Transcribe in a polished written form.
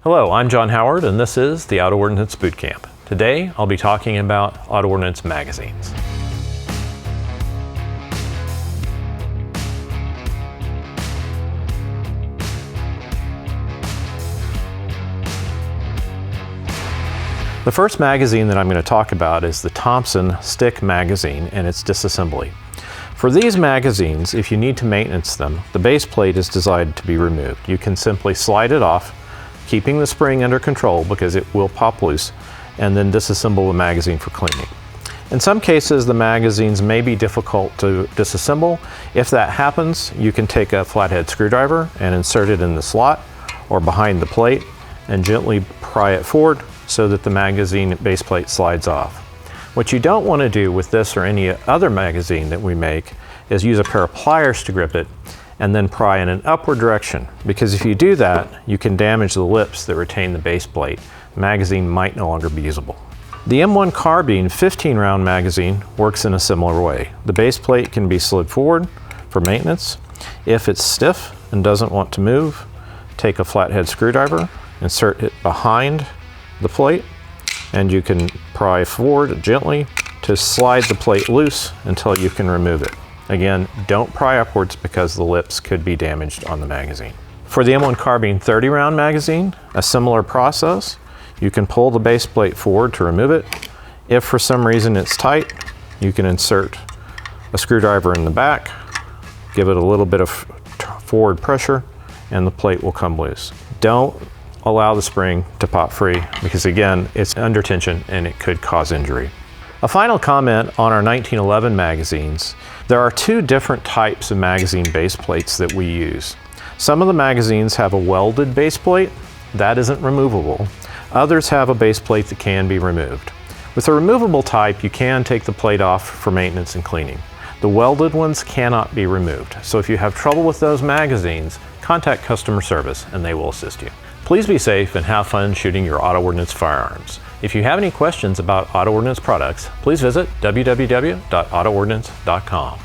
Hello, I'm John Howard and this is the Auto-Ordnance Bootcamp. Today I'll be talking about Auto-Ordnance magazines. The first magazine that I'm going to talk about is the Thompson stick magazine and its disassembly. For these magazines, if you need to maintenance them, the base plate is designed to be removed. You can simply slide it off, keeping the spring under control because it will pop loose, and then disassemble the magazine for cleaning. In some cases, the magazines may be difficult to disassemble. If that happens, you can take a flathead screwdriver and insert it in the slot or behind the plate and gently pry it forward so that the magazine base plate slides off. What you don't want to do with this or any other magazine that we make is use a pair of pliers to grip it and then pry in an upward direction, because if you do that, you can damage the lips that retain the base plate. The magazine might no longer be usable. The M1 carbine 15-round magazine works in a similar way. The base plate can be slid forward for maintenance. If it's stiff and doesn't want to move, take a flathead screwdriver, insert it behind the plate, and you can pry forward gently to slide the plate loose until you can remove it. Again, don't pry upwards because the lips could be damaged on the magazine. For the M1 carbine 30-round magazine, a similar process. You can pull the base plate forward to remove it. If for some reason it's tight, you can insert a screwdriver in the back, give it a little bit of forward pressure, and the plate will come loose. Don't allow the spring to pop free because, again, it's under tension and it could cause injury. A final comment on our 1911 magazines. There are two different types of magazine base plates that we use. Some of the magazines have a welded base plate. That isn't removable. Others have a base plate that can be removed. With the removable type, you can take the plate off for maintenance and cleaning. The welded ones cannot be removed. So if you have trouble with those magazines, contact customer service and they will assist you. Please be safe and have fun shooting your Auto-Ordnance firearms. If you have any questions about Auto-Ordnance products, please visit www.autoordnance.com.